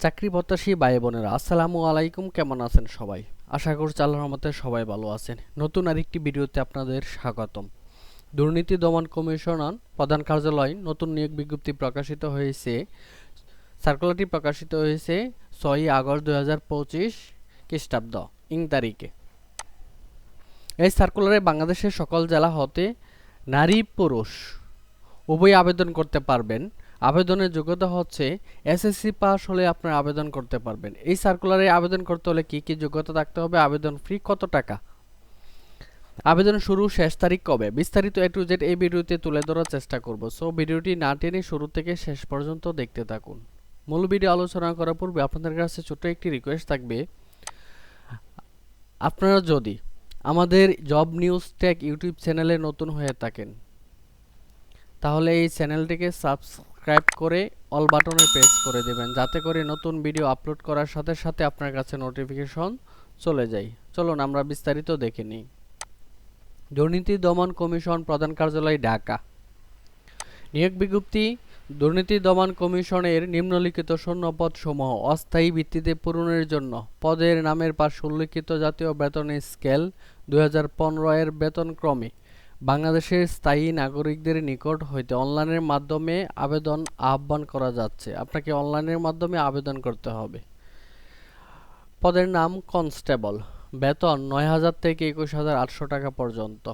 চাকরি প্রত্যাশী ভাই বোনেরা আসসালামু আলাইকুম, কেমন আছেন সবাই? আশা করছি আল্লাহর রহমতে সবাই ভালো আছেন। নতুন আরেকটি ভিডিওতে আপনাদের স্বাগতম। দুর্নীতি দমন কমিশনার প্রধান কার্যালয় নতুন নিয়োগ বিজ্ঞপ্তি প্রকাশিত হয়েছে। সার্কুলারটি প্রকাশিত হয়েছে 6 আগস্ট 2025 খ্রিস্টাব্দ ইং তারিখে। এই সার্কুলারে বাংলাদেশের সকল জেলা হতে নারী পুরুষ উভয় আবেদন করতে পারবেন। আবেদনের যোগ্যতা হচ্ছে এসএসসি পাস হলে আপনারা আবেদন করতে পারবেন। এই সার্কুলারে আবেদন করতে হলে কি কি যোগ্যতা থাকতে হবে, আবেদন ফি কত টাকা, আবেদন শুরু শেষ তারিখ কবে, বিস্তারিত এ টু জেড এই ভিডিওতে তুলে ধরার চেষ্টা করব। সো ভিডিওটি না টেনে শুরু থেকে শেষ পর্যন্ত দেখতে থাকুন। মূল ভিডিও আলোচনা করার পূর্বে আপনাদের কাছে ছোট্ট একটি রিকোয়েস্ট থাকবে, আপনারা যদি আমাদের জব নিউজ টেক ইউটিউব চ্যানেলে নতুন হয়ে থাকেন তাহলে এই চ্যানেলটিকে সাবস্ক্রাইব করে অল বাটনে প্রেস করে দেবেন, যাতে করে নতুন ভিডিও আপলোড করার সাথে সাথে আপনার কাছে নোটিফিকেশন চলে যায়। চলুন আমরা বিস্তারিত দেখে নিই। দুর্নীতি দমন কমিশন প্রধান কার্যালয় ঢাকা। নিয়োগ বিজ্ঞপ্তি। দুর্নীতি দমন কমিশনের নিম্নলিখিত শূন্যপদ সমূহ অস্থায়ী ভিত্তিতে পূরণের জন্য পদের নামের পাশে উল্লিখিত জাতীয় বেতন স্কেল 2015 এর বেতনক্রমে বাংলাদেশের স্থায়ী নাগরিকদের নিকট হইতে অনলাইনের মাধ্যমে আবেদন আহ্বান করা যাচ্ছে। আপনাকে অনলাইনের মাধ্যমে আবেদন করতে হবে। পদের নাম কনস্টেবল, বেতন 9,000 থেকে 21,800 টাকা পর্যন্ত।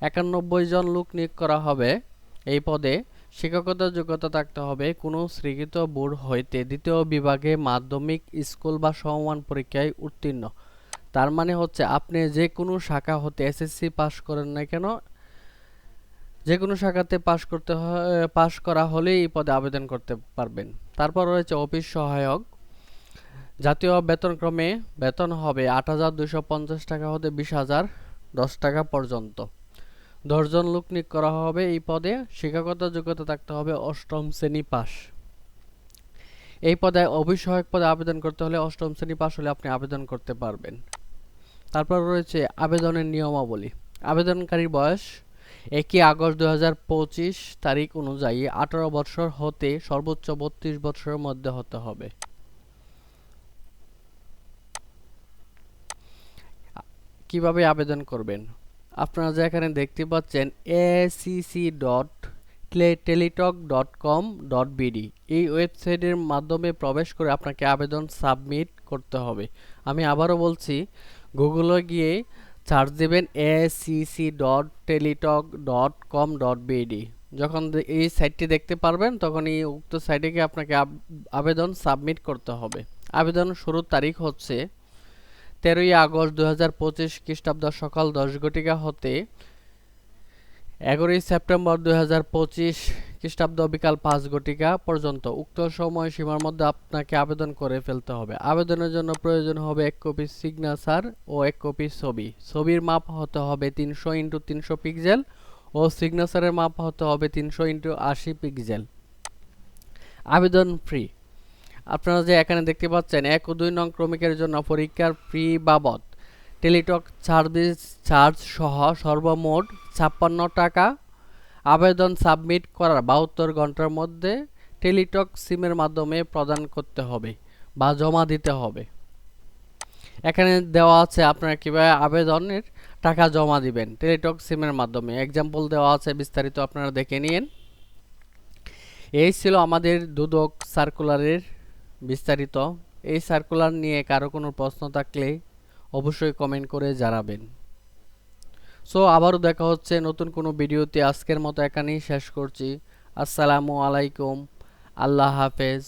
91 জন লোক নিয়োগ করা হবে। এই পদে শিক্ষকতার যোগ্যতা থাকতে হবে কোনো স্বীকৃত বোর্ড হইতে দ্বিতীয় বিভাগে মাধ্যমিক স্কুল বা সমমান পরীক্ষায় উত্তীর্ণ। তার মানে হচ্ছে আপনি যে কোনো শাখা হতে এসএসসি পাস করেন না কেন, যে কোনো শাখাতে পাস করা হলে এই পদে আবেদন করতে পারবেন। তারপর রয়েছে অফিস সহায়ক। জাতীয় বেতনক্রমে বেতন হবে 8,250 টাকা হতে 20,010 টাকা পর্যন্ত। 10 জন লোক নিয়োগ করা হবে। এই পদে শিক্ষাগত যোগ্যতা থাকতে হবে 8ম শ্রেণী পাস। এই পদে অফিস সহায়ক পদে আবেদন করতে হলে 8ম শ্রেণী পাস হলে আপনি আবেদন করতে পারবেন। তারপর রয়েছে আবেদনের নিয়মাবলী। আবেদনকারীর বয়স 1 আগস্ট 2025 তারিখ অনুযায়ী 18 বছর হতে সর্বোচ্চ 32 বছরের মধ্যে হতে হবে। কিভাবে আবেদন করবেন? আপনারা যে এখানে দেখতে পাচ্ছেন acc.teletalk.com.bd এই ওয়েবসাইটের মাধ্যমে প্রবেশ করে আপনাকে আবেদন সাবমিট করতে হবে। আমি আবারও বলছি, গুগলে গিয়ে সার্চ দেবেন acc.teletalk.com.bd। যখন এই সাইটটি দেখতে পারবেন তখন এই উক্ত সাইটে গিয়ে আপনাকে আবেদন সাবমিট করতে হবে। আবেদন শুরুর তারিখ হচ্ছে 13 আগস্ট 2025 খ্রিস্টাব্দ সকাল 10 ঘটিকা হতে 11 সেপ্টেম্বর 2025 খ্রিস্টাব্দ বিকাল 5 ঘটিকা পর্যন্ত। উক্ত সময় সীমার মধ্যে আপনাকে আবেদন করে ফেলতে হবে। আবেদনের জন্য প্রয়োজন হবে 1 কপি সিগনেচার ও 1 কপি ছবি। ছবির মাপ হতে হবে 300x300 পিক্সেল ও সিগনেচারের মাপ হতে হবে 300x80 পিক্সেল। আবেদন ফ্রি। আপনারা যে এখানে দেখতে পাচ্ছেন 1 ও 2 নং ক্রমিকের জন্য পরীক্ষার ফি বাবদ টেলিটক সার্ভিস চার্জ সহ সর্বমোট 56 টাকা। আবেদন সাবমিট করার 72 ঘন্টার মধ্যে টেলিটক সিমের মাধ্যমে প্রদান করতে হবে বা জমা দিতে হবে। এখানে দেওয়া আছে আপনারা কিভাবে আবেদনের টাকা জমা দিবেন টেলিটক সিমের মাধ্যমে, এক্সাম্পল দেওয়া আছে, বিস্তারিত আপনারা দেখে নিন। এই ছিল আমাদের দুদক সার্কুলারের বিস্তারিত। এই সার্কুলার নিয়ে কারো কোনো প্রশ্ন থাকলে অবশ্যই কমেন্ট করে জানাবেন। সো আবারও দেখা হচ্ছে নতুন কোনো ভিডিওতে। আজকের মতো এখানেই শেষ করছি। আসসালামু আলাইকুম, আল্লাহ হাফেজ।